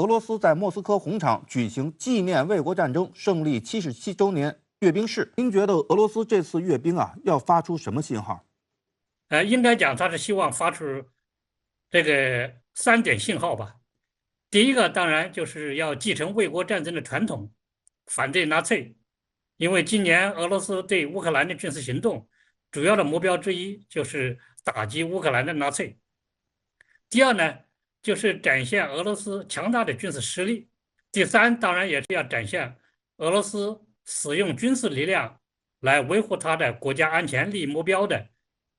俄罗斯在莫斯科红场举行纪念卫国战争胜利77周年阅兵式。您觉得俄罗斯这次阅兵要发出什么信号？应该讲他是希望发出这个3点信号吧。第一个当然就是要继承卫国战争的传统，反对纳粹。因为今年俄罗斯对乌克兰的军事行动，主要的目标之一就是打击乌克兰的纳粹。第二呢，就是展现俄罗斯强大的军事实力。第三，当然也是要展现俄罗斯使用军事力量来维护它的国家安全利益目标的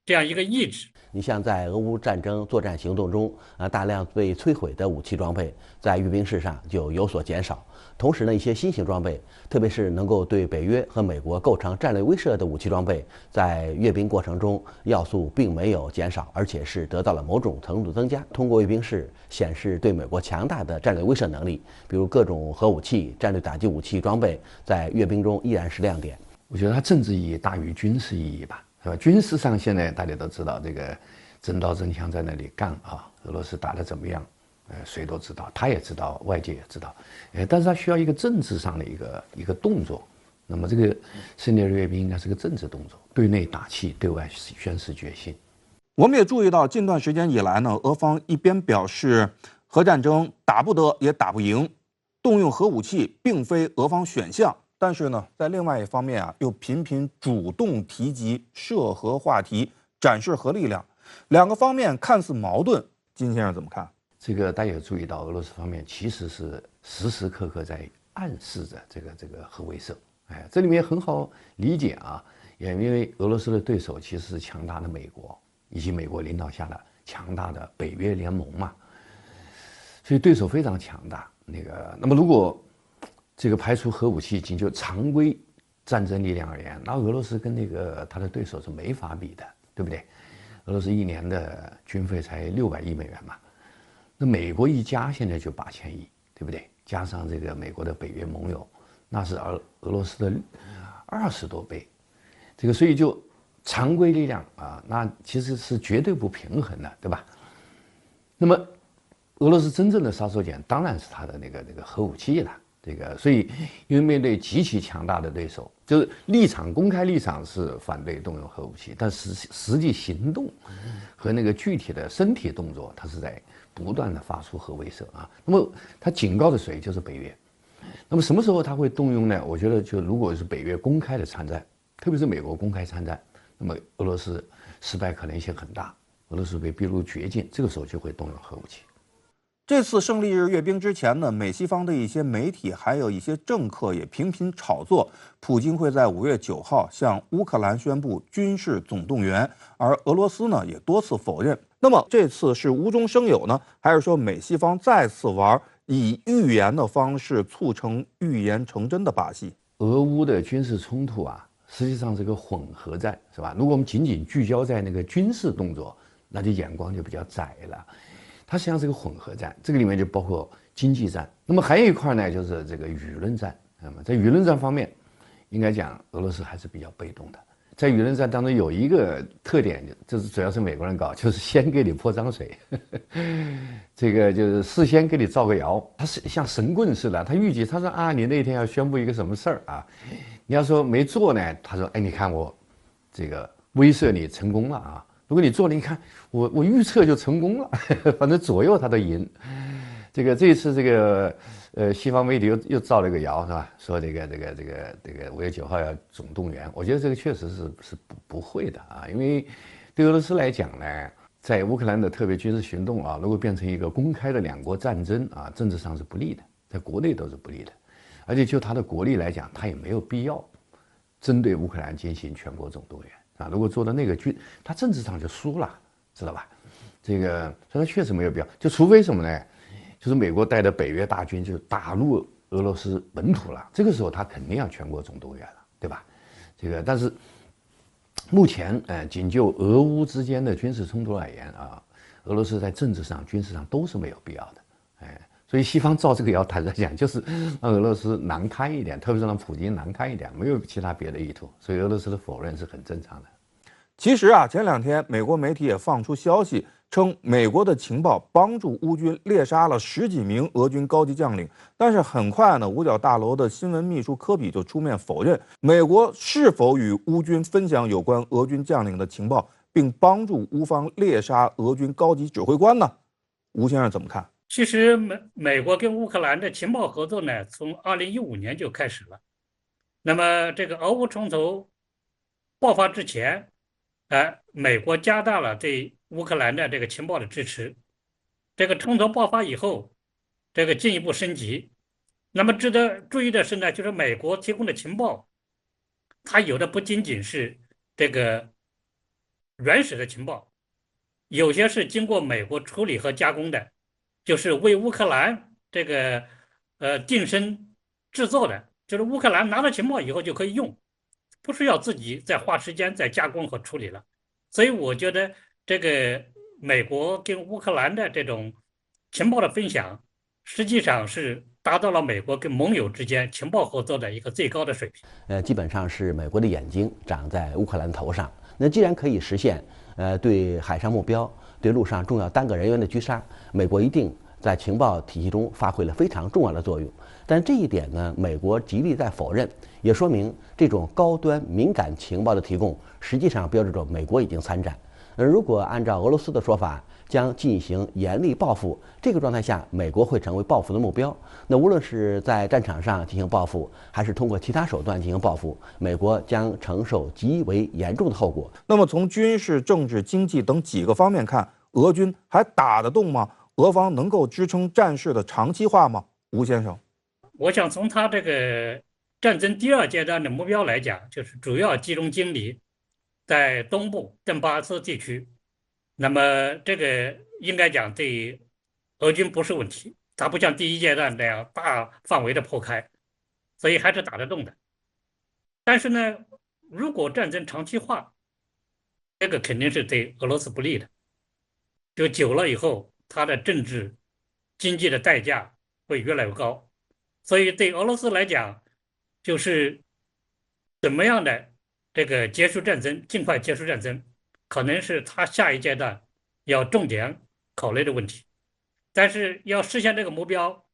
这样一个意志。你像在俄乌战争作战行动中，大量被摧毁的武器装备在阅兵式上就有所减少。同时呢，一些新型装备，特别是能够对北约和美国构成战略威慑的武器装备，在阅兵过程中要素并没有减少，而且是得到了某种程度增加。通过阅兵式显示对美国强大的战略威慑能力，比如各种核武器、战略打击武器装备，在阅兵中依然是亮点。我觉得它政治意义大于军事意义吧。是吧？军事上现在大家都知道，这个真刀真枪在那里干啊，俄罗斯打得怎么样？谁都知道，他也知道，外界也知道。但是他需要一个政治上的一个动作。那么这个胜利阅兵应该是个政治动作，对内打气，对外宣示决心。我们也注意到，近段时间以来呢，俄方一边表示核战争打不得也打不赢，动用核武器并非俄方选项。但是呢，在另外一方面又频频主动提及涉核话题，展示核力量，两个方面看似矛盾。金先生怎么看？这个大家有注意到，俄罗斯方面其实是时时刻刻在暗示着这个核威慑。这里面很好理解啊，也因为俄罗斯的对手其实是强大的美国，以及美国领导下的强大的北约联盟嘛，所以对手非常强大。那么如果这个排除核武器，仅就常规战争力量而言，那俄罗斯跟他的对手是没法比的，对不对？俄罗斯一年的军费才600亿美元嘛，那美国一加现在就8000亿，对不对？加上这个美国的北约盟友，那是俄罗斯的20多倍，这个所以就常规力量那其实是绝对不平衡的，对吧？那么俄罗斯真正的杀手锏当然是他的那个核武器了。所以因为面对极其强大的对手，就是公开立场是反对动用核武器，但实际行动和那个具体的身体动作，它是在不断的发出核威慑啊。那么他警告的谁？就是北约。那么什么时候他会动用呢？我觉得就如果是北约公开的参战，特别是美国公开参战，那么俄罗斯失败可能性很大，俄罗斯被逼入绝境，这个时候就会动用核武器。这次胜利日阅兵之前呢，美西方的一些媒体还有一些政客也频频炒作，普京会在5月9号向乌克兰宣布军事总动员，而俄罗斯呢也多次否认。那么这次是无中生有呢，还是说美西方再次玩以预言的方式促成预言成真的把戏？俄乌的军事冲突实际上是个混合战，是吧？如果我们仅仅聚焦在那个军事动作，那就眼光就比较窄了。它实际上是个混合战，这个里面就包括经济战。那么还有一块呢，就是这个舆论战。那么在舆论战方面，应该讲俄罗斯还是比较被动的。在舆论战当中有一个特点，就是主要是美国人搞，就是先给你泼脏水，这个就是事先给你造个谣。他是像神棍似的，他预计他说你那天要宣布一个什么事儿你要说没做呢，他说你看我这个威慑你成功了如果你做了，你看我预测就成功了，反正左右他都赢。这一次西方媒体又造了一个谣是吧？说这个5月9号要总动员，我觉得这个确实是不会的因为对俄罗斯来讲呢，在乌克兰的特别军事行动如果变成一个公开的两国战争政治上是不利的，在国内都是不利的，而且就他的国力来讲，他也没有必要针对乌克兰进行全国总动员。如果做的那个他政治上就输了，知道吧？所以他确实没有必要，就除非什么呢？就是美国带的北约大军就打入俄罗斯本土了，这个时候他肯定要全国总动员了，对吧？但是目前仅就俄乌之间的军事冲突而言俄罗斯在政治上、军事上都是没有必要的，所以西方造这个谣，坦率讲就是让俄罗斯难堪一点，特别是让普京难堪一点，没有其他别的意图，所以俄罗斯的否认是很正常的。其实前2天美国媒体也放出消息，称美国的情报帮助乌军猎杀了10几名俄军高级将领。但是很快呢，五角大楼的新闻秘书科比就出面否认，美国是否与乌军分享有关俄军将领的情报，并帮助乌方猎杀俄军高级指挥官呢？吴先生怎么看？其实美国跟乌克兰的情报合作呢，从2015年就开始了。那么这个俄乌冲突爆发之前，美国加大了对乌克兰的这个情报的支持。这个冲突爆发以后，这个进一步升级。那么值得注意的是呢，就是美国提供的情报，它有的不仅仅是这个原始的情报，有些是经过美国处理和加工的，就是为乌克兰这个定身制作的，就是乌克兰拿到情报以后就可以用，不需要自己再花时间再加工和处理了。所以我觉得这个美国跟乌克兰的这种情报的分享，实际上是达到了美国跟盟友之间情报合作的一个最高的水平。基本上是美国的眼睛长在乌克兰头上。那既然可以实现对海上目标、对陆上重要单个人员的狙杀，美国一定在情报体系中发挥了非常重要的作用。但这一点呢，美国极力在否认，也说明这种高端敏感情报的提供，实际上标志着美国已经参战。如果按照俄罗斯的说法，将进行严厉报复，这个状态下，美国会成为报复的目标。那无论是在战场上进行报复，还是通过其他手段进行报复，美国将承受极为严重的后果。那么从军事、政治、经济等几个方面看，俄军还打得动吗？俄方能够支撑战事的长期化吗？吴先生，我想从他这个战争第2阶段的目标来讲，就是主要集中精力在东部顿巴斯地区。那么这个应该讲对俄军不是问题，它不像第1阶段那样大范围的破开，所以还是打得动的。但是呢，如果战争长期化，这个肯定是对俄罗斯不利的。就久了以后，它的政治、经济的代价会越来越高。所以对俄罗斯来讲，就是怎么样的这个结束战争，尽快结束战争，可能是他下一阶段要重点考虑的问题。但是要实现这个目标，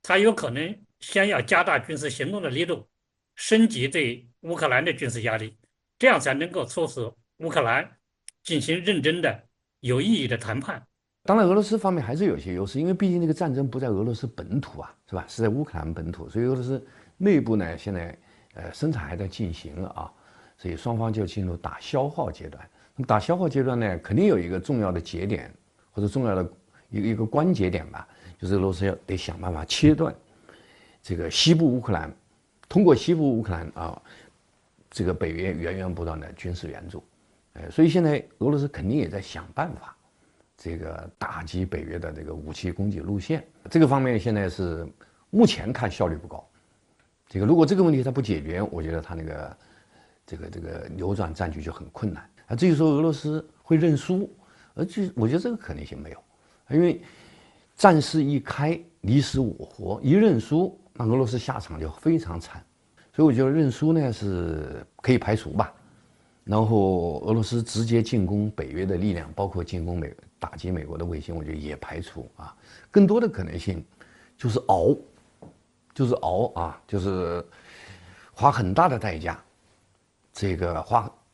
他有可能先要加大军事行动的力度，升级对乌克兰的军事压力，这样才能够促使乌克兰进行认真的、有意义的谈判。当然，俄罗斯方面还是有些优势，因为毕竟这个战争不在俄罗斯本土啊，是吧？是在乌克兰本土，所以俄罗斯内部呢，现在生产还在进行了啊，所以双方就进入打消耗阶段。那么打消耗阶段呢，肯定有一个重要的节点或者重要的一个关节点吧，就是俄罗斯得想办法切断这个西部乌克兰，通过西部乌克兰啊，这个北约源源不断的军事援助，所以现在俄罗斯肯定也在想办法。这个打击北约的这个武器供给路线，这个方面现在是目前看效率不高。这个如果这个问题它不解决，我觉得它那个这个扭转战局就很困难啊。至于说俄罗斯会认输，我觉得这个可能性没有，因为战事一开，你死我活，一认输，那俄罗斯下场就非常惨。所以我觉得认输呢是可以排除吧。然后俄罗斯直接进攻北约的力量，包括进攻打击美国的卫星，我觉得也排除啊。更多的可能性就是熬啊，就是花很大的代价，这个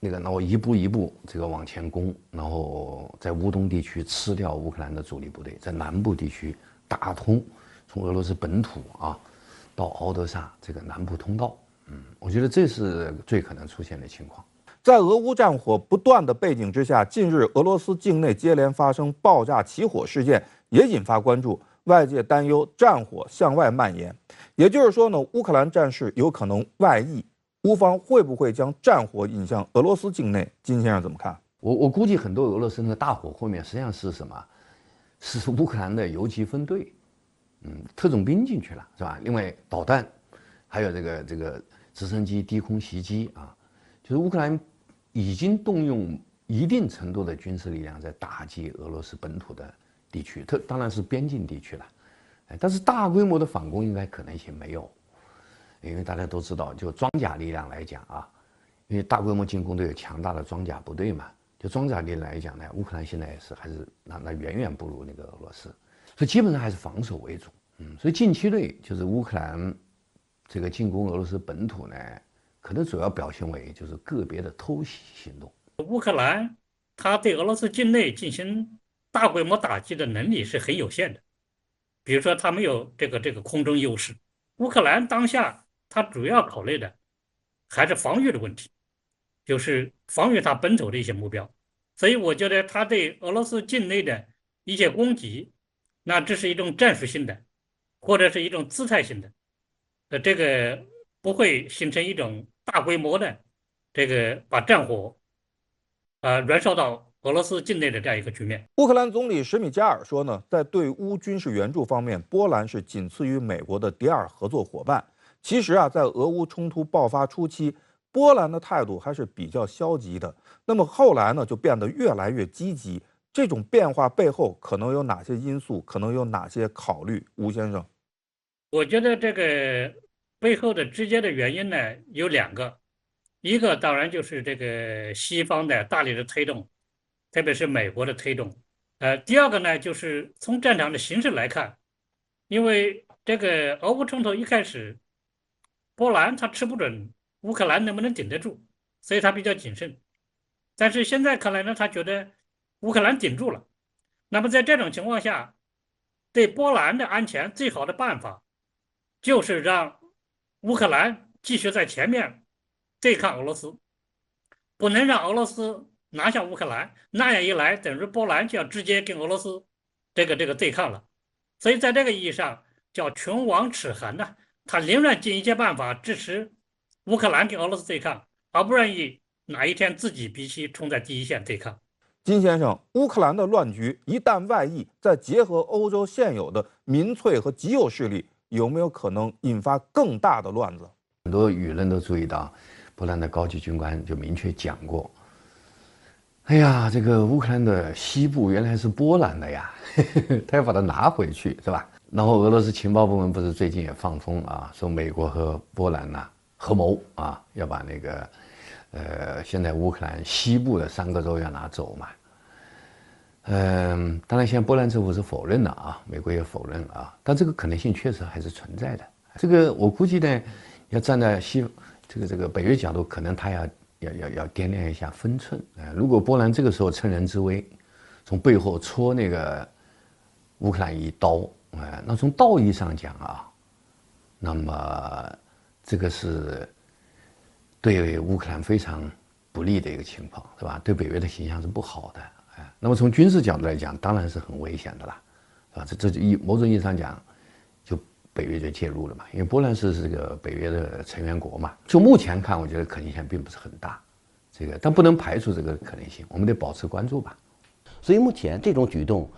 然后一步一步这个往前攻，然后在乌东地区吃掉乌克兰的主力部队，在南部地区打通从俄罗斯本土啊到敖德萨这个南部通道。我觉得这是最可能出现的情况。在俄乌战火不断的背景之下，近日俄罗斯境内接连发生爆炸起火事件，也引发关注。外界担忧战火向外蔓延，也就是说呢，乌克兰战事有可能外溢。乌方会不会将战火引向俄罗斯境内？金先生怎么看？我估计很多俄罗斯那个大火后面实际上是什么？是乌克兰的游击分队，特种兵进去了，是吧？另外导弹，还有这个直升机低空袭击啊，就是乌克兰已经动用一定程度的军事力量在打击俄罗斯本土的地区，当然是边境地区了，但是大规模的反攻应该可能性没有，因为大家都知道，就装甲力量来讲啊，因为大规模进攻都有强大的装甲部队嘛，就装甲力来讲呢，乌克兰现在还是那远远不如那个俄罗斯，所以基本上还是防守为主。所以近期内就是乌克兰这个进攻俄罗斯本土呢，可能主要表现为就是个别的偷袭行动。乌克兰它对俄罗斯境内进行大规模打击的能力是很有限的，比如说它没有这个空中优势。乌克兰当下它主要考虑的还是防御的问题，就是防御它本土的一些目标。所以我觉得它对俄罗斯境内的一些攻击，那这是一种战术性的，或者是一种姿态性的，这个不会形成一种大规模的这个把战火燃烧到俄罗斯境内的这样一个局面。乌克兰总理什米加尔说呢，在对乌军事援助方面，波兰是仅次于美国的第二合作伙伴。其实啊，在俄乌冲突爆发初期，波兰的态度还是比较消极的。那么后来呢，就变得越来越积极。这种变化背后可能有哪些因素？可能有哪些考虑？吴先生，我觉得这个背后的直接的原因呢有两个，一个当然就是这个西方的大力的推动，特别是美国的推动。第二个呢，就是从战场的形势来看，因为这个俄乌冲突一开始，波兰他吃不准乌克兰能不能顶得住，所以他比较谨慎。但是现在看来呢，他觉得乌克兰顶住了。那么在这种情况下，对波兰的安全最好的办法，就是让乌克兰继续在前面对抗俄罗斯，不能让俄罗斯拿下乌克兰，那样一来，等于波兰就要直接跟俄罗斯这个对抗了。所以在这个意义上，叫唇亡齿寒呢，他宁愿尽一切办法支持乌克兰跟俄罗斯对抗，而不愿意哪一天自己必须冲在第一线对抗。金先生，乌克兰的乱局一旦外溢，再结合欧洲现有的民粹和极右势力，有没有可能引发更大的乱子？很多舆论都注意到，波兰的高级军官就明确讲过：“哎呀，这个乌克兰的西部原来是波兰的呀，他要把它拿回去，是吧？”然后俄罗斯情报部门不是最近也放风啊，说美国和波兰呐合谋啊，要把那个现在乌克兰西部的3个州要拿走嘛。当然现在波兰政府是否认了啊，美国也否认了啊，但这个可能性确实还是存在的。这个我估计呢，要站在这个北约角度，可能他要掂量一下分寸。如果波兰这个时候趁人之危，从背后戳那个乌克兰一刀，那从道义上讲啊，那么这个是对乌克兰非常不利的一个情况，是吧？对北约的形象是不好的。那么从军事角度来讲，当然是很危险的啦，是吧？某种意义上讲，就北约就介入了嘛，因为波兰是这个北约的成员国嘛。就目前看，我觉得可能性并不是很大，但不能排除这个可能性，我们得保持关注吧。所以目前这种举动，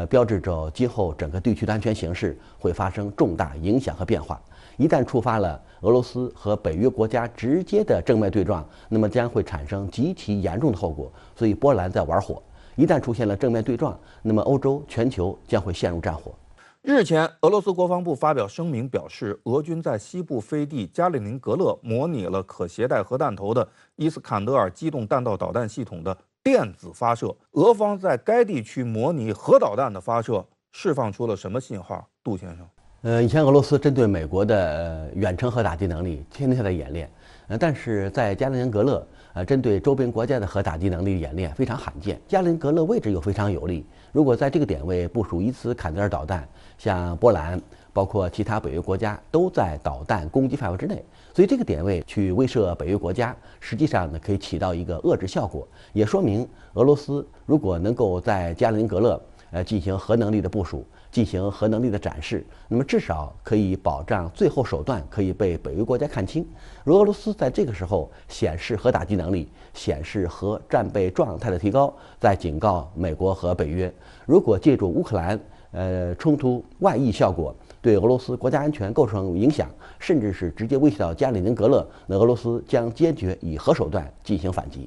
标志着今后整个地区的安全形势会发生重大影响和变化。一旦触发了俄罗斯和北约国家直接的正面对撞，那么将会产生极其严重的后果。所以波兰在玩火。一旦出现了正面对撞，那么欧洲、全球将会陷入战火。日前，俄罗斯国防部发表声明表示，俄军在西部飞地加里宁格勒模拟了可携带核弹头的伊斯坎德尔机动弹道导弹系统的电子发射。俄方在该地区模拟核导弹的发射，释放出了什么信号？杜先生，以前俄罗斯针对美国的远程核打击能力天天在演练，但是在加里宁格勒。针对周边国家的核打击能力演练非常罕见。加里宁格勒位置又非常有利，如果在这个点位部署伊斯坎德尔导弹，像波兰，包括其他北约国家都在导弹攻击范围之内，所以这个点位去威慑北约国家，实际上呢可以起到一个遏制效果，也说明俄罗斯如果能够在加里宁格勒进行核能力的部署，进行核能力的展示，那么至少可以保障最后手段可以被北约国家看清。如果俄罗斯在这个时候显示核打击能力，显示核战备状态的提高，再警告美国和北约，如果借助乌克兰冲突外溢效果对俄罗斯国家安全构成影响，甚至是直接威胁到加里宁格勒，那俄罗斯将坚决以核手段进行反击。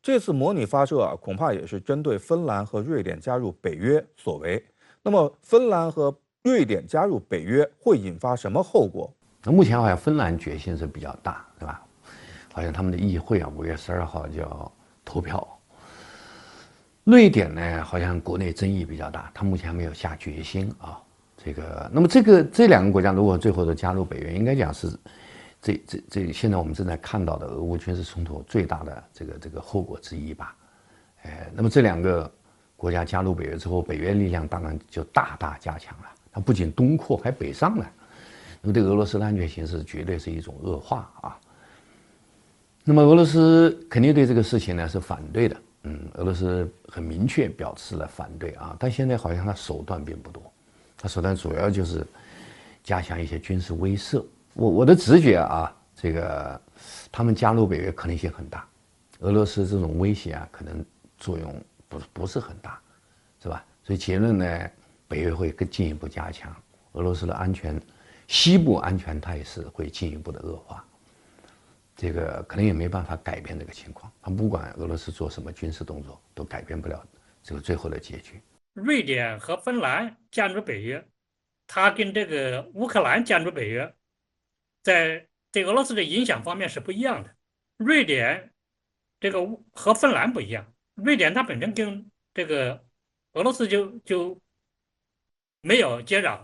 这次模拟发射啊，恐怕也是针对芬兰和瑞典加入北约所为。那么，芬兰和瑞典加入北约会引发什么后果？那目前好像芬兰决心是比较大，对吧？好像他们的议会啊，5月12号就要投票。瑞典呢，好像国内争议比较大，他目前还没有下决心啊。那么这两个国家如果最后都加入北约，应该讲是现在我们正在看到的俄乌军事冲突最大的这个后果之一吧。那么这两个国家加入北约之后，北约力量当然就大大加强了，它不仅东扩还北上了，那么对俄罗斯的安全形势绝对是一种恶化啊。那么俄罗斯肯定对这个事情呢是反对的，俄罗斯很明确表示了反对啊，但现在好像它手段并不多，它手段主要就是加强一些军事威慑。我的直觉啊，他们加入北约可能性很大，俄罗斯这种威胁啊，可能作用不是很大，是吧？所以结论呢，北约会更进一步加强，俄罗斯的西部安全态势会进一步的恶化。这个可能也没办法改变这个情况，他不管俄罗斯做什么军事动作，都改变不了这个最后的结局。瑞典和芬兰加入北约，它跟这个乌克兰加入北约，在对俄罗斯的影响方面是不一样的。瑞典和芬兰不一样，瑞典它本身跟这个俄罗斯就没有接壤，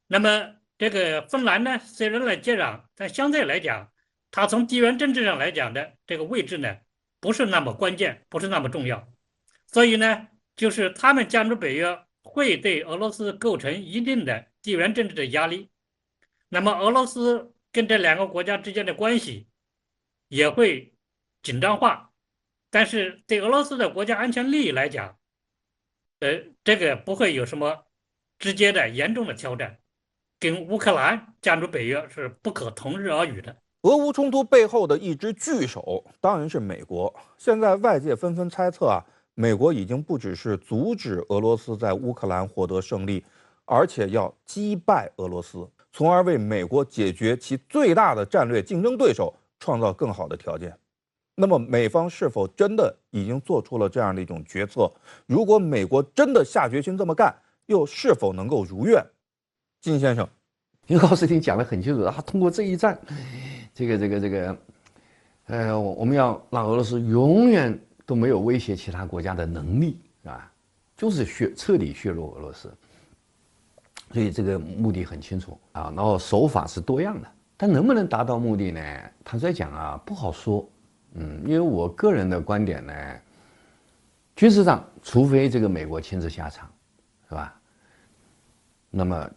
那么这个芬兰呢，虽然来接壤，但相对来讲，它从地缘政治上来讲的这个位置呢，不是那么关键，不是那么重要，所以呢，就是他们加入北约会对俄罗斯构成一定的地缘政治的压力，那么俄罗斯跟这两个国家之间的关系也会紧张化，但是对俄罗斯的国家安全利益来讲，这个不会有什么直接的严重的挑战，跟乌克兰加入北约是不可同日而语的。俄乌冲突背后的一只巨手当然是美国。现在外界纷纷猜测美国已经不只是阻止俄罗斯在乌克兰获得胜利，而且要击败俄罗斯，从而为美国解决其最大的战略竞争对手创造更好的条件。那么美方是否真的已经做出了这样的一种决策？如果美国真的下决心这么干，又是否能够如愿？金先生，因为奥斯汀讲得很清楚，他通过这一战，我们要让俄罗斯永远都没有威胁其他国家的能力，是吧？就是彻底削弱俄罗斯。所以这个目的很清楚啊，然后手法是多样的，但能不能达到目的呢？坦率讲不好说。因为我个人的观点呢，军事上除非这个美国亲自下场，是吧？那么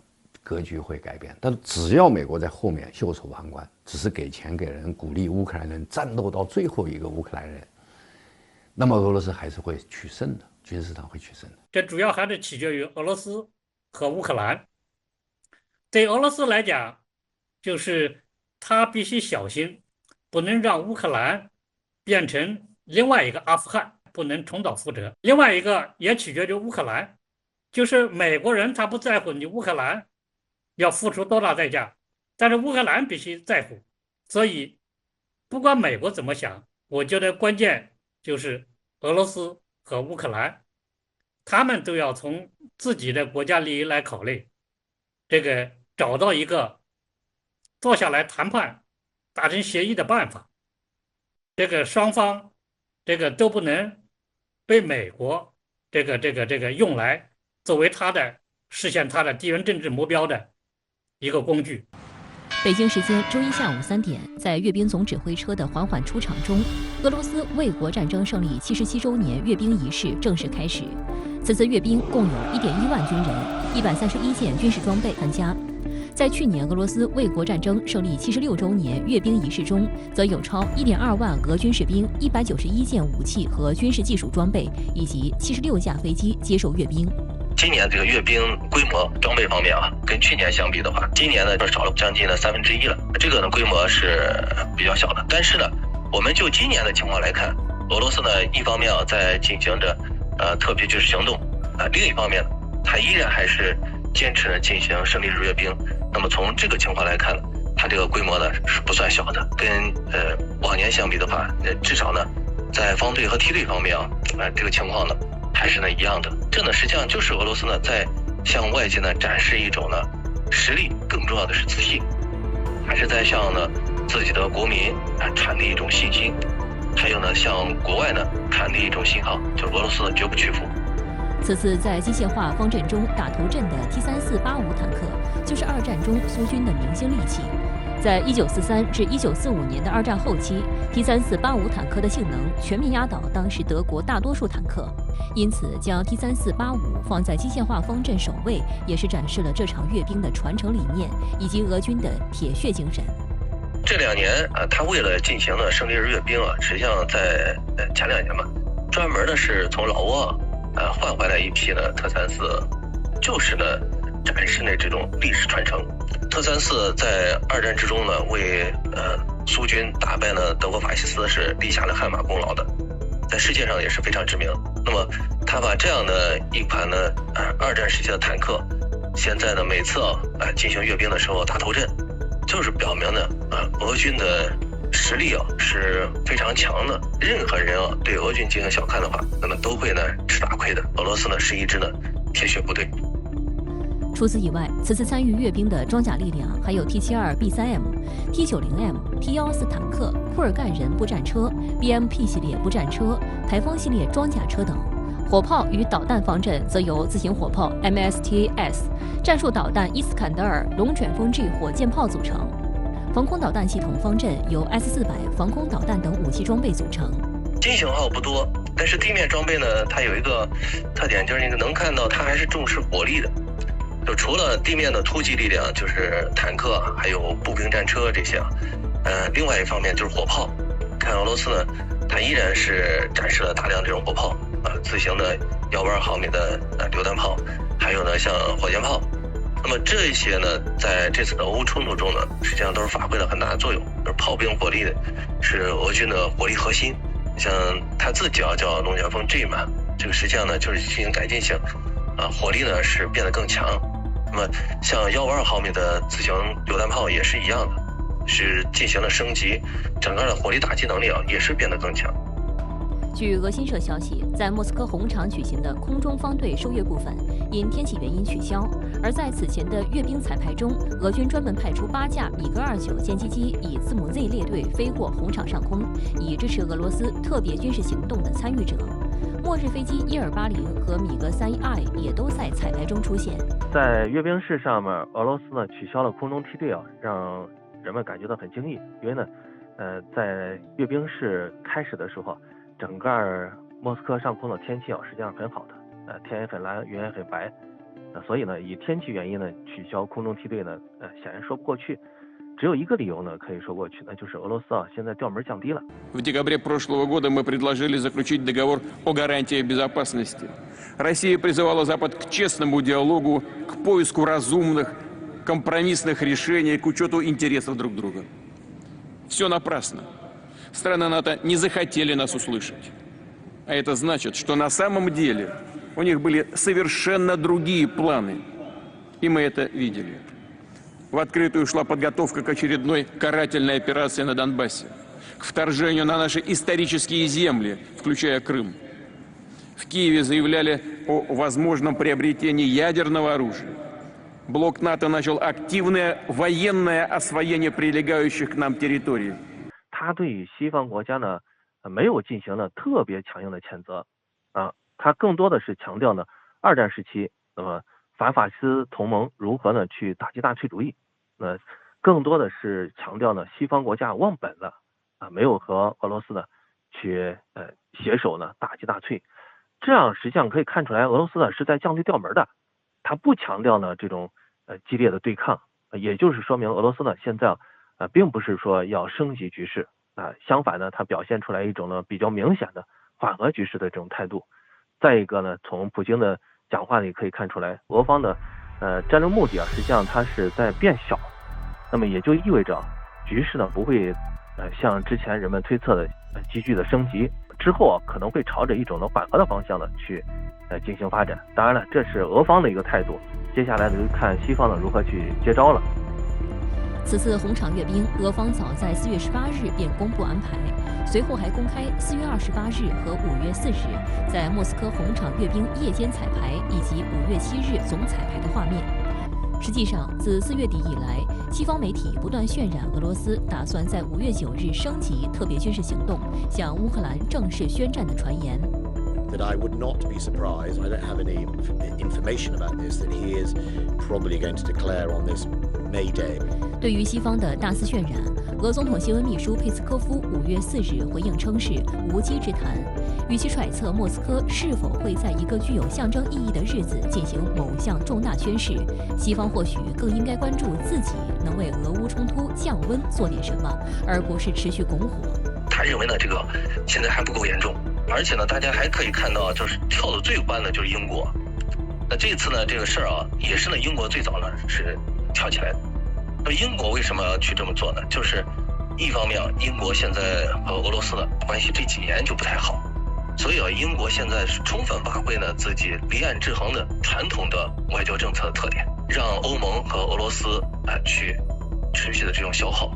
格局会改变。但只要美国在后面袖手旁观，只是给钱给人，鼓励乌克兰人战斗到最后一个乌克兰人，那么俄罗斯还是会取胜的，军事上会取胜的。这主要还是取决于俄罗斯和乌克兰。对俄罗斯来讲，就是他必须小心，不能让乌克兰变成另外一个阿富汗，不能重蹈覆辙。另外一个也取决于乌克兰，就是美国人他不在乎你乌克兰要付出多大代价，但是乌克兰必须在乎。所以不管美国怎么想，我觉得关键就是俄罗斯和乌克兰，他们都要从自己的国家利益来考虑，找到一个坐下来谈判达成协议的办法。双方都不能被美国用来作为实现他的地缘政治目标的一个工具。北京时间周一下午3点，在阅兵总指挥车的缓缓出场中，俄罗斯卫国战争胜利77周年阅兵仪式正式开始。此次阅兵共有1.1万军人，131件军事装备参加。在去年俄罗斯卫国战争胜利76周年阅兵仪式中，则有超1.2万俄军士兵、191件武器和军事技术装备，以及76架飞机接受阅兵。今年这个阅兵规模、装备方面跟去年相比的话，今年呢少了将近1/3了。这个呢规模是比较小的。但是呢，我们就今年的情况来看，俄罗斯呢一方面在进行着特别军事行动，另一方面呢，它依然还是坚持进行胜利日阅兵。那么从这个情况来看呢，它这个规模呢是不算小的，跟往年相比的话，至少呢在方队和梯队方面这个情况呢还是一样的。这呢实际上就是俄罗斯呢在向外界呢展示一种呢实力，更重要的是自信，还是在向呢自己的国民传递一种信心。还有呢，向国外呢传递一种信号，就是俄罗斯绝不屈服。此次在机械化方阵中打头阵的 T-3485坦克，就是二战中苏军的明星利器。在1943至1945年的二战后期 ，T-3485坦克的性能全面压倒当时德国大多数坦克，因此将 T-3485放在机械化方阵首位，也是展示了这场阅兵的传承理念以及俄军的铁血精神。这2年他为了进行了胜利日阅兵实际上在前2年嘛，专门的是从老挝换回来一批呢特34，就是呢展示呢这种历史传承。特34在二战之中呢，为苏军打败呢德国法西斯是立下了汗马功劳的，在世界上也是非常知名。那么他把这样的一款呢二战时期的坦克，现在呢每次进行阅兵的时候打头阵，就是表明呢俄军的实力是非常强的。任何人对俄军进行小看的话，那么都会呢吃大亏的。俄罗斯呢是一支呢铁血部队。除此以外，此次参与阅兵的装甲力量还有 T-72B3M、T-90M、T-114坦克、库尔干人步战车、BMP 系列步战车、台风系列装甲车等。火炮与导弹方阵则由自行火炮 MSTS、战术导弹伊斯坎德尔、龙卷风 G 火箭炮组成。防空导弹系统方阵由 S-400防空导弹等武器装备组成。新型号不多，但是地面装备呢，它有一个特点，就是那个能看到它还是重视火力的。就除了地面的突击力量，就是坦克还有步兵战车这些另外一方面就是火炮。看俄罗斯呢，它依然是展示了大量这种火炮自行的152毫米的榴弹炮，还有呢像火箭炮。那么这些呢，在这次的俄乌冲突中呢，实际上都是发挥了很大的作用。就是炮兵火力是俄军的火力核心。像它自己叫龙卷风 G 嘛，这个实际上呢就是进行改进性火力呢是变得更强。那么像152毫米的自行榴弹炮也是一样的，是进行了升级，整个的火力打击能力也是变得更强。据俄新社消息，在莫斯科红场举行的空中方队收阅部分因天气原因取消，而在此前的阅兵彩排中，俄军专门派出8架米格29歼击机以字母 Z 列队飞过红场上空，以支持俄罗斯特别军事行动的参与者。末日飞机伊尔80和米格31I 也都在彩排中出现。在阅兵式上面，俄罗斯呢取消了空中梯队让人们感觉到很惊异，因为呢，在阅兵式开始的时候，整个莫斯科上空的天气实际上很好的，天也很蓝，云也很白，所以呢，以天气原因呢取消空中梯队呢，显然说不过去。只有一个理由呢可以说过去，那就是俄罗斯现在调门降低了。В декабре прошлого года мы предложили заключить договор о гарантии безопасности. Россия призывала Запад к честному диалогу, к поиску разумных, компромиссных решений, к учету интересов друг друга. Все напрасно. Страны НАТО не захотели нас услышать. А это значит, что на самом деле у них были совершенно другие планы. И мы это видели. В открытую шла подготовка к очередной карательной операции на Донбассе, к вторжению на наши исторические земли, включая Крым. В Киеве заявляли о возможном приобретении ядерного оружия. Блок НАТО начал активное военное освоение прилегающих к нам территорий. 他对西方国家呢，没有进行了特别强硬的谴责，他更多的是强调呢，二战时期，那么反法西斯同盟如何呢去打击纳粹主义，更多的是强调呢，西方国家忘本了，没有和俄罗斯呢去携手呢打击纳粹，这样实际上可以看出来，俄罗斯呢是在降低调门的，他不强调呢这种激烈的对抗，也就是说明俄罗斯呢现在并不是说要升级局势相反呢，它表现出来一种呢比较明显的缓和局势的这种态度。再一个呢，从普京的讲话里可以看出来，俄方的战略目的实际上它是在变小，那么也就意味着局势呢不会像之前人们推测的急剧的升级，之后可能会朝着一种缓和的方向呢去进行发展。当然了，这是俄方的一个态度，接下来就看西方呢如何去接招了。此次红场阅兵，俄方早在4月18日便公布安排，随后还公开4月28日和5月4日在莫斯科红场阅兵夜间彩排以及5月7日总彩排的画面。实际上，自4月底以来，西方媒体不断渲染俄罗斯打算在5月9日升级特别军事行动，向乌克兰正式宣战的传言。That I would not be surprised, I don't have any information about this, that he is probably going to declare on this May Day. 对于西方的大肆渲染，俄总统新闻秘书佩斯科夫5月4日回应称是无稽之谈。与其揣测莫斯科是否会在一个具有象征意义的日子进行某项重大宣誓，西方或许更应该关注自己能为俄乌冲突降温做点什么，而不是持续拱火。他认为呢，这个现在还不够严重。而且呢，大家还可以看到，就是跳得最欢的就是英国。那这次呢，这个事儿啊，也是呢，英国最早呢是跳起来的。那英国为什么要去这么做呢？就是一方面，英国现在和俄罗斯的关系这几年就不太好，所以啊，英国现在是充分发挥呢自己离岸制衡的传统的外交政策的特点，让欧盟和俄罗斯去持续的这种消耗。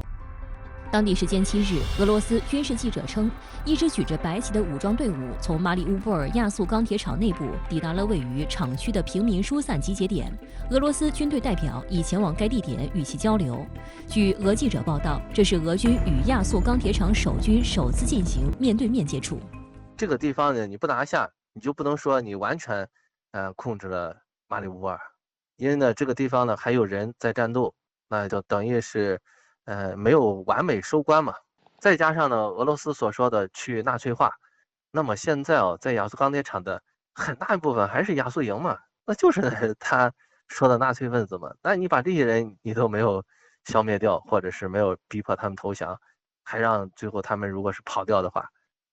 当地时间7日，俄罗斯军事记者称，一支举着白旗的武装队伍从马里乌波尔亚速钢铁厂内部抵达了位于厂区的平民疏散集结点。俄罗斯军队代表已前往该地点与其交流。据俄记者报道，这是俄军与亚速钢铁厂守军首次进行面对面接触。这个地方呢，你不拿下，你就不能说你完全控制了马里乌波尔，因为呢，这个地方呢还有人在战斗，那就等于是。没有完美收官嘛，再加上呢，俄罗斯所说的去纳粹化，那么现在在亚速钢铁厂的很大一部分还是亚速营嘛，那就是他说的纳粹分子嘛。那你把这些人你都没有消灭掉，或者是没有逼迫他们投降，还让最后他们如果是跑掉的话，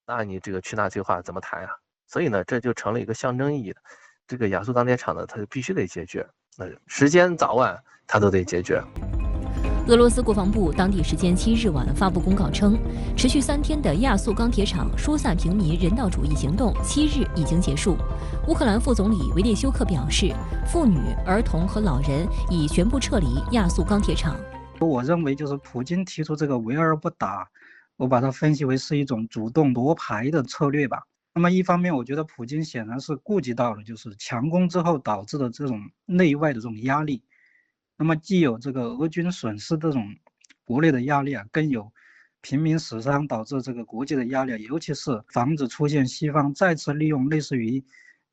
那你这个去纳粹化怎么谈呀？所以呢，这就成了一个象征意义的，这个亚速钢铁厂呢，它就必须得解决，时间早晚它都得解决。俄罗斯国防部当地时间7日晚发布公告称，持续3天的亚速钢铁厂疏散平民人道主义行动7日已经结束。乌克兰副总理维列修克表示，妇女、儿童和老人已全部撤离亚速钢铁厂。我认为就是普京提出这个围而不打，我把它分析为是一种主动夺牌的策略吧。那么一方面，我觉得普京显然是顾及到了就是强攻之后导致的这种内外的这种压力。那么既有这个俄军损失这种国内的压力更有平民死伤导致这个国际的压力，尤其是防止出现西方再次利用类似于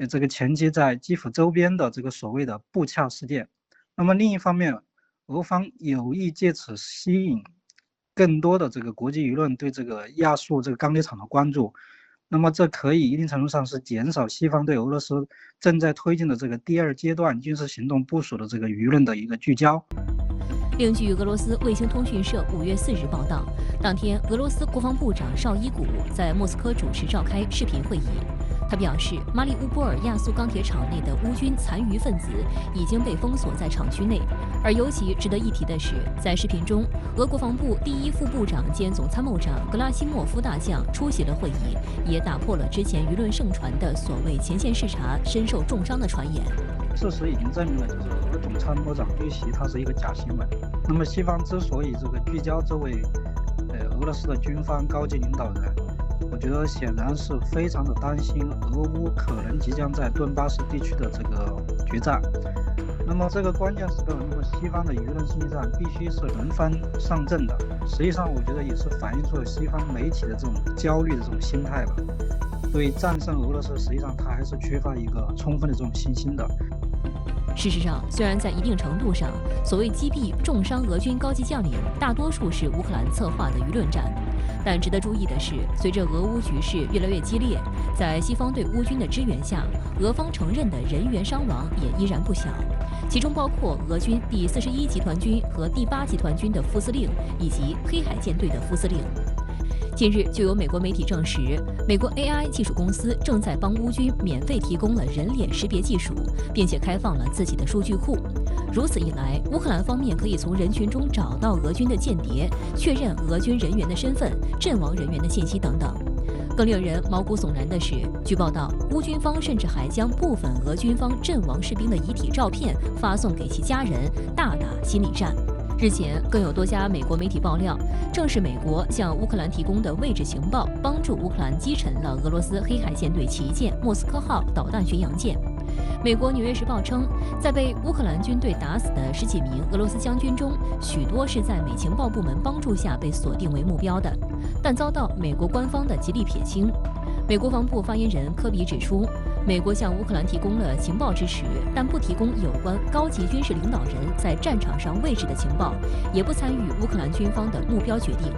这个前期在基辅周边的这个所谓的布恰事件。那么另一方面，俄方有意借此吸引更多的这个国际舆论对这个亚速这个钢铁厂的关注。那么这可以一定程度上是减少西方对俄罗斯正在推进的这个第2阶段军事行动部署的这个舆论的一个聚焦。另据俄罗斯卫星通讯社5月4日报道，当天俄罗斯国防部长绍伊古在莫斯科主持召开视频会议。他表示，马里乌波尔亚速钢铁厂内的乌军残余分子已经被封锁在厂区内。而尤其值得一提的是，在视频中，俄国防部第1副部长兼总参谋长格拉西莫夫大将出席了会议，也打破了之前舆论盛传的所谓前线视察身受重伤的传言。事实已经证明了，就是俄总参谋长遇袭它是一个假新闻。那么西方之所以这个聚焦这位俄罗斯的军方高级领导人，我觉得显然是非常的担心俄乌可能即将在顿巴斯地区的这个决战。那么这个关键时刻，那么西方的舆论信息战必须是轮番上阵的。实际上，我觉得也是反映出了西方媒体的这种焦虑的这种心态吧。对战胜俄罗斯，实际上它还是缺乏一个充分的这种信心的。事实上，虽然在一定程度上，所谓击毙、重伤俄军高级将领，大多数是乌克兰策划的舆论战。但值得注意的是，随着俄乌局势越来越激烈，在西方对乌军的支援下，俄方承认的人员伤亡也依然不小，其中包括俄军第41集团军和第8集团军的副司令，以及黑海舰队的副司令。近日，就有美国媒体证实，美国 AI 技术公司正在帮乌军免费提供了人脸识别技术，并且开放了自己的数据库。如此一来，乌克兰方面可以从人群中找到俄军的间谍，确认俄军人员的身份、阵亡人员的信息等等。更令人毛骨悚然的是，据报道，乌军方甚至还将部分俄军方阵亡士兵的遗体照片发送给其家人，大打心理战。日前，更有多家美国媒体爆料，正是美国向乌克兰提供的位置情报，帮助乌克兰击沉了俄罗斯黑海舰队旗舰莫斯科号导弹巡洋舰。美国《纽约时报》称，在被乌克兰军队打死的10几名俄罗斯将军中，许多是在美情报部门帮助下被锁定为目标的，但遭到美国官方的极力撇清。美国防部发言人科比指出，美国向乌克兰提供了情报支持，但不提供有关高级军事领导人在战场上位置的情报，也不参与乌克兰军方的目标决定。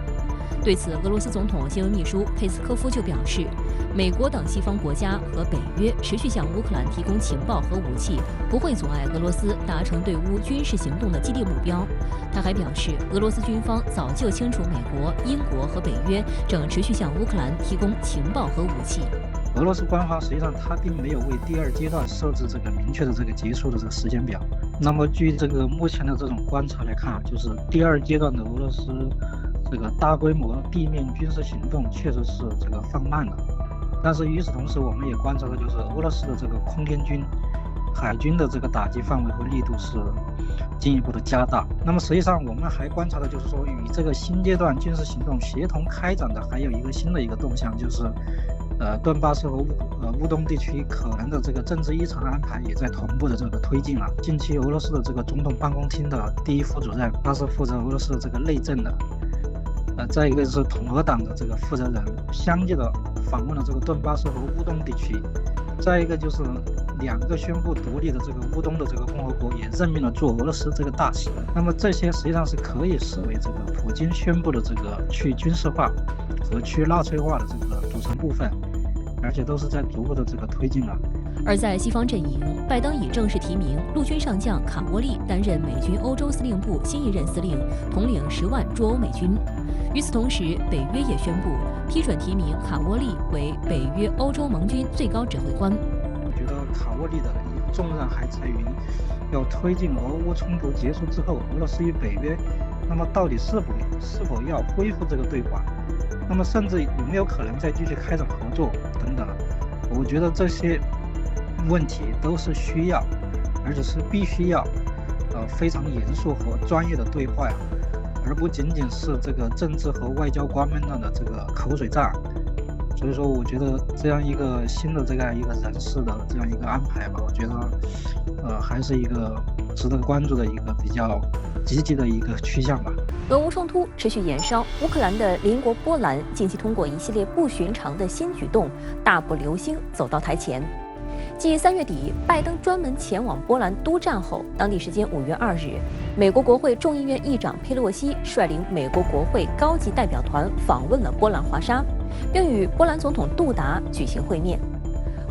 对此，俄罗斯总统新闻秘书佩斯科夫就表示，美国等西方国家和北约持续向乌克兰提供情报和武器，不会阻碍俄罗斯达成对乌军事行动的既定目标。他还表示，俄罗斯军方早就清楚美国、英国和北约正持续向乌克兰提供情报和武器。俄罗斯官方实际上它并没有为第2阶段设置这个明确的这个结束的这个时间表。那么据这个目前的这种观察来看，就是第2阶段的俄罗斯这个大规模地面军事行动确实是这个放慢了。但是与此同时，我们也观察到，就是俄罗斯的这个空天军、海军的这个打击范围和力度是进一步的加大。那么实际上我们还观察到，就是说与这个新阶段军事行动协同开展的还有一个新的一个动向，就是顿巴斯和乌东地区可能的这个政治议程安排也在同步的这个推进了。近期俄罗斯的这个总统办公厅的第1副主任，他是负责俄罗斯的这个内政的。再一个是统俄党的这个负责人相继的访问了这个顿巴斯和乌东地区。再一个就是2个宣布独立的这个乌东的这个共和国也任命了驻俄罗斯这个大使。那么这些实际上是可以视为这个普京宣布的这个去军事化和去纳粹化的这个组成部分，而且都是在逐步的这个推进了。而在西方阵营，拜登已正式提名陆军上将卡沃利担任美军欧洲司令部新一任司令，统领10万驻欧美军。与此同时，北约也宣布批准提名卡沃利为北约欧洲盟军最高指挥官。我觉得卡沃利的一个重任还在于要推进俄乌冲突结束之后，俄罗斯与北约，那么到底是否要恢复这个对话，那么甚至有没有可能再继续开展合作等等。我觉得这些问题都是需要，而且是必须要非常严肃和专业的对话呀，而不仅仅是这个政治和外交官们的这个口水战。所以说我觉得这样一个新的这样一个人事的这样一个安排吧，我觉得还是一个值得关注的一个比较积极的一个趋向吧。俄乌冲突持续延烧，乌克兰的邻国波兰近期通过一系列不寻常的新举动，大步流星走到台前。继3月底拜登专门前往波兰督战后，当地时间5月2日，美国国会众议院议长佩洛西率领美国国会高级代表团访问了波兰华沙，并与波兰总统杜达举行会面。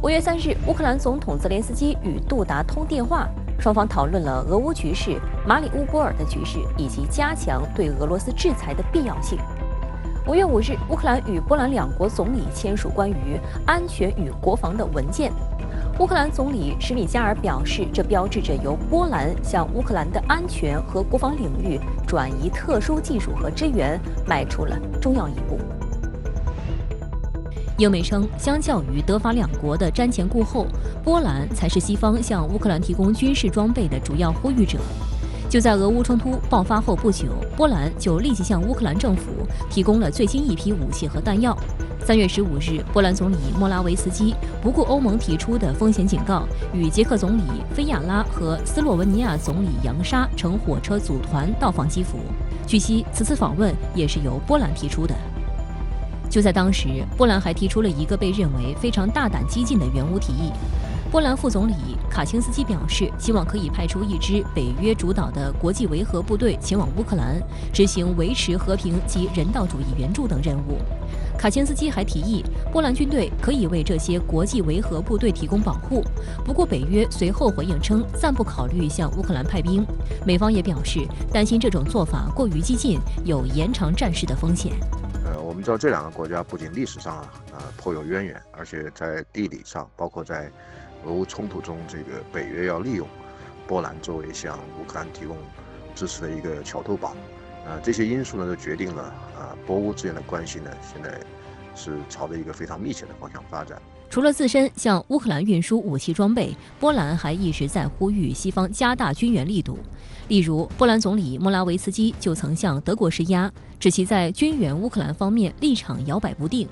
5月3日，乌克兰总统泽连斯基与杜达通电话，双方讨论了俄乌局势、马里乌波尔的局势以及加强对俄罗斯制裁的必要性。5月5日，乌克兰与波兰2国总理签署关于安全与国防的文件。乌克兰总理什米加尔表示，这标志着由波兰向乌克兰的安全和国防领域转移特殊技术和支援迈出了重要一步。英美称，相较于德法2国的瞻前顾后，波兰才是西方向乌克兰提供军事装备的主要呼吁者。就在俄乌冲突爆发后不久，波兰就立即向乌克兰政府提供了最新一批武器和弹药。3月15日，波兰总理莫拉维茨基不顾欧盟提出的风险警告，与捷克总理菲亚拉和斯洛文尼亚总理扬沙乘火车组团到访基辅。据悉，此次访问也是由波兰提出的。就在当时，波兰还提出了一个被认为非常大胆激进的援乌提议。波兰副总理卡钦斯基表示，希望可以派出一支北约主导的国际维和部队前往乌克兰，执行维持和平及人道主义援助等任务。卡钦斯基还提议，波兰军队可以为这些国际维和部队提供保护。不过，北约随后回应称，暂不考虑向乌克兰派兵。美方也表示，担心这种做法过于激进，有延长战事的风险。我们知道这2个国家不仅历史上颇有渊源，而且在地理上，包括在俄乌冲突中，这个北约要利用波兰作为向乌克兰提供支持的一个桥头堡。这些因素呢，都决定了波乌之间的关系呢，现在是朝着一个非常密切的方向发展。除了自身向乌克兰运输武器装备，波兰还一直在呼吁西方加大军援力度。例如，波兰总理莫拉维茨基就曾向德国施压，指其在军援乌克兰方面立场摇摆不定。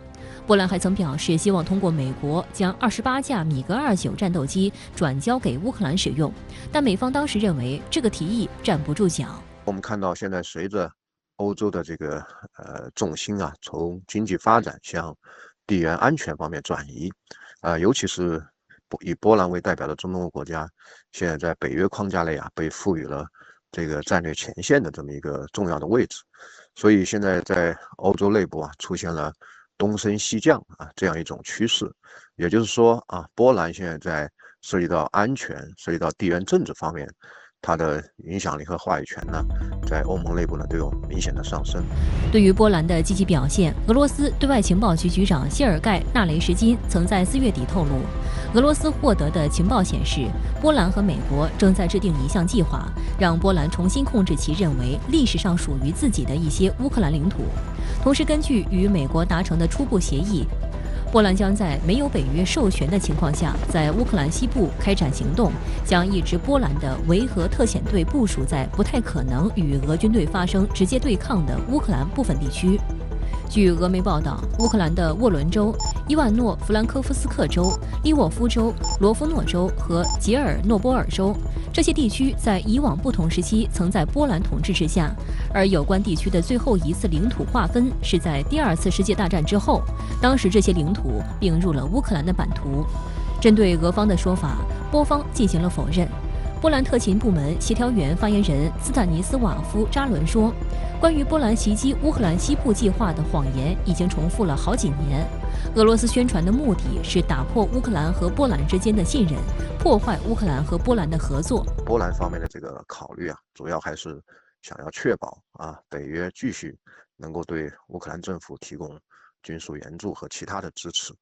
波兰还曾表示希望通过美国将28架米格29战斗机转交给乌克兰使用，但美方当时认为这个提议站不住脚。我们看到现在随着欧洲的这个重心啊，从经济发展向地缘安全方面转移，尤其是以波兰为代表的中东欧国家，现在在北约框架内啊，被赋予了这个战略前线的这么一个重要的位置，所以现在在欧洲内部啊，出现了东升西降啊这样一种趋势，也就是说啊，波兰现在在涉及到安全、涉及到地缘政治方面，它的影响力和话语权呢，在欧盟内部呢都有明显的上升。对于波兰的积极表现，俄罗斯对外情报局局长谢尔盖·纳雷什金曾在4月底透露，俄罗斯获得的情报显示，波兰和美国正在制定一项计划，让波兰重新控制其认为历史上属于自己的一些乌克兰领土。同时，根据与美国达成的初步协议，波兰将在没有北约授权的情况下，在乌克兰西部开展行动，将一支波兰的维和特遣队部署在不太可能与俄军队发生直接对抗的乌克兰部分地区。据俄媒报道，乌克兰的沃伦州、伊万诺弗兰科夫斯克州、利沃夫州、罗夫诺州和杰尔诺波尔州这些地区在以往不同时期曾在波兰统治之下，而有关地区的最后一次领土划分是在第2次世界大战之后，当时这些领土并入了乌克兰的版图。针对俄方的说法，波方进行了否认。波兰特勤部门协调员发言人斯坦尼斯瓦夫·扎伦说，关于波兰袭击乌克兰西部计划的谎言已经重复了好几年。俄罗斯宣传的目的是打破乌克兰和波兰之间的信任，破坏乌克兰和波兰的合作。波兰方面的这个考虑啊，主要还是想要确保啊，北约继续能够对乌克兰政府提供军事援助和其他的支持。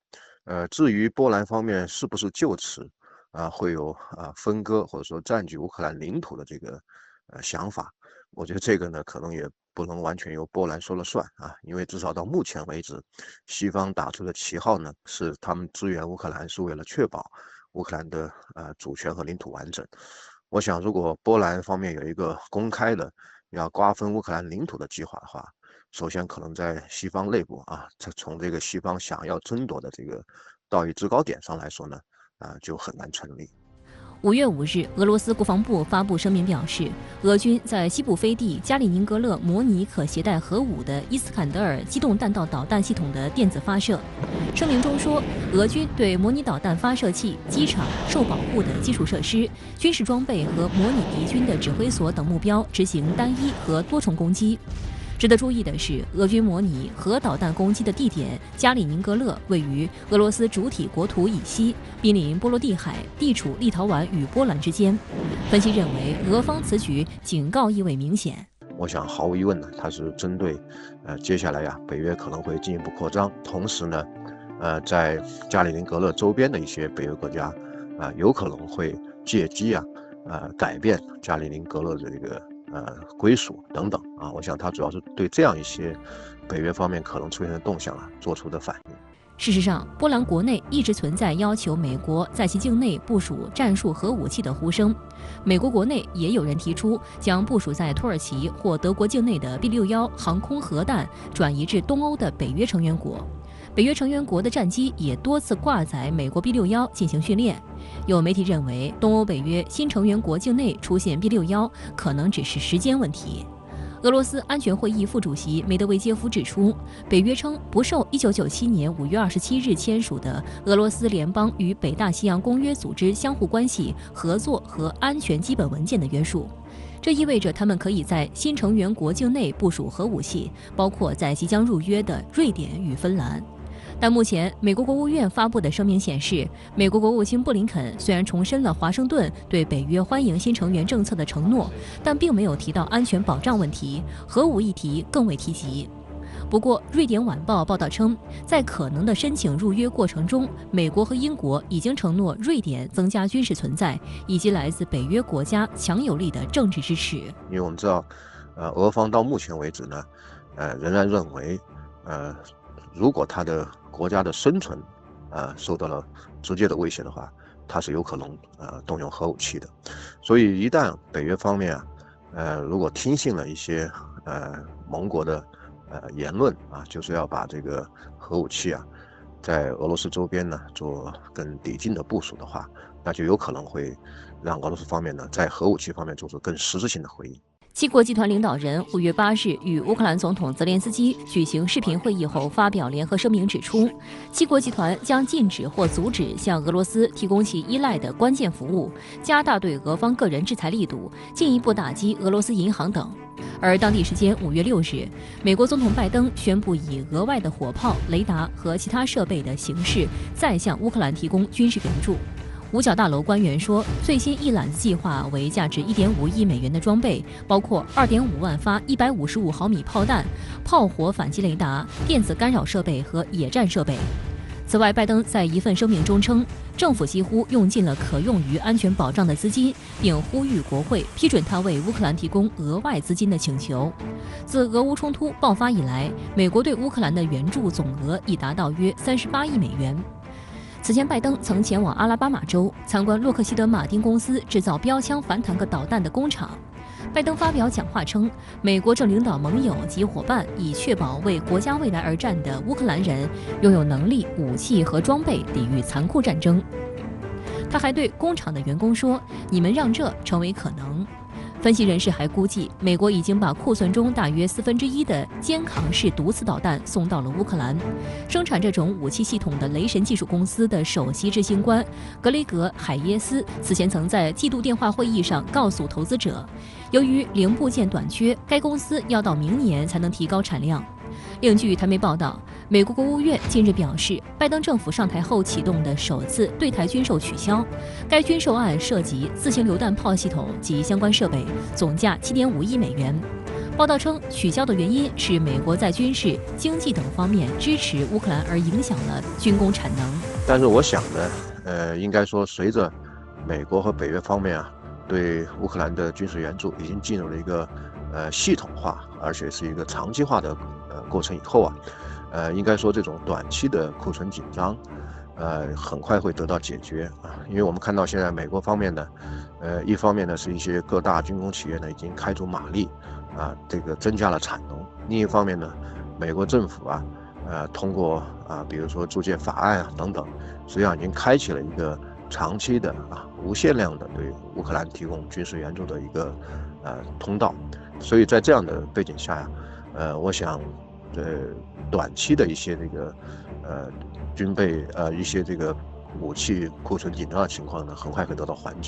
至于波兰方面是不是就此会有分割或者说占据乌克兰领土的这个想法，我觉得这个呢可能也不能完全由波兰说了算啊，因为至少到目前为止，西方打出的旗号呢是他们支援乌克兰是为了确保乌克兰的主权和领土完整。我想如果波兰方面有一个公开的要瓜分乌克兰领土的计划的话，首先可能在西方内部啊，从这个西方想要争夺的这个道义制高点上来说呢，就很难成立。5月5日，俄罗斯国防部发布声明表示，俄军在西部飞地加里宁格勒模拟可携带核武的伊斯坎德尔机动弹道导弹系统的电子发射。声明中说，俄军对模拟导弹发射器、机场、受保护的基础设施、军事装备和模拟敌军的指挥所等目标执行单一和多重攻击。值得注意的是，俄军模拟核导弹攻击的地点加里宁格勒位于俄罗斯主体国土以西，濒临波罗的海，地处立陶宛与波兰之间。分析认为，俄方此举警告意味明显。我想毫无疑问呢，它是针对接下来呀，北约可能会进一步扩张，同时呢，在加里宁格勒周边的一些北约国家有可能会借机改变加里宁格勒的这个归属等等啊，我想它主要是对这样一些北约方面可能出现的动向做出的反应。事实上，波兰国内一直存在要求美国在其境内部署战术核武器的呼声。美国国内也有人提出将部署在土耳其或德国境内的 B61航空核弹转移至东欧的北约成员国。北约成员国的战机也多次挂载美国 B61进行训练。有媒体认为，东欧北约新成员国境内出现 B61可能只是时间问题。俄罗斯安全会议副主席梅德韦杰夫指出，北约称不受1997年5月27日签署的俄罗斯联邦与北大西洋公约组织相互关系、合作和安全基本文件的约束。这意味着他们可以在新成员国境内部署核武器，包括在即将入约的瑞典与芬兰。但目前，美国国务院发布的声明显示，美国国务卿布林肯虽然重申了华盛顿对北约欢迎新成员政策的承诺，但并没有提到安全保障问题，核武议题更未提及。不过，瑞典晚报报道称，在可能的申请入约过程中，美国和英国已经承诺瑞典增加军事存在，以及来自北约国家强有力的政治支持。因为我们知道，俄方到目前为止呢，仍然认为，如果他的国家的生存受到了直接的威胁的话，它是有可能动用核武器的。所以一旦北约方面如果听信了一些盟国的言论就是要把这个核武器在俄罗斯周边呢做更抵近的部署的话，那就有可能会让俄罗斯方面呢在核武器方面做出更实质性的回应。七国集团领导人5月8日与乌克兰总统泽连斯基举行视频会议后发表联合声明，指出七国集团将禁止或阻止向俄罗斯提供其依赖的关键服务，加大对俄方个人制裁力度，进一步打击俄罗斯银行等。而当地时间5月6日，美国总统拜登宣布以额外的火炮、雷达和其他设备的形式再向乌克兰提供军事援助。五角大楼官员说，最新一揽子计划为价值1.5亿美元的装备，包括2.5万发155毫米炮弹、炮火反击雷达、电子干扰设备和野战设备。此外，拜登在一份声明中称，政府几乎用尽了可用于安全保障的资金，并呼吁国会批准他为乌克兰提供额外资金的请求。自俄乌冲突爆发以来，美国对乌克兰的援助总额已达到约38亿美元。此前，拜登曾前往阿拉巴马州参观洛克希德马丁公司制造标枪反坦克导弹的工厂。拜登发表讲话称，美国正领导盟友及伙伴，以确保为国家未来而战的乌克兰人拥有能力、武器和装备抵御残酷战争。他还对工厂的员工说：“你们让这成为可能。”分析人士还估计，美国已经把库存中大约1/4的肩扛式毒刺导弹送到了乌克兰。生产这种武器系统的雷神技术公司的首席执行官格雷格·海耶斯此前曾在季度电话会议上告诉投资者，由于零部件短缺，该公司要到明年才能提高产量。另据台媒报道，美国国务院近日表示，拜登政府上台后启动的首次对台军售取消。该军售案涉及自行榴弹炮系统及相关设备，总价7.5亿美元。报道称，取消的原因是美国在军事、经济等方面支持乌克兰，而影响了军工产能。但是我想呢，应该说随着美国和北约方面对乌克兰的军事援助已经进入了一个系统化，而且是一个长期化的过程以后应该说这种短期的库存紧张，很快会得到解决因为我们看到现在美国方面呢，一方面呢是一些各大军工企业呢已经开足马力这个增加了产能；另一方面呢，美国政府通过比如说租借法案等等，实际上已经开启了一个长期的无限量的对乌克兰提供军事援助的一个通道。所以在这样的背景下我想短期的一些这个军备一些这个武器库存紧张的情况呢，很快会得到缓解。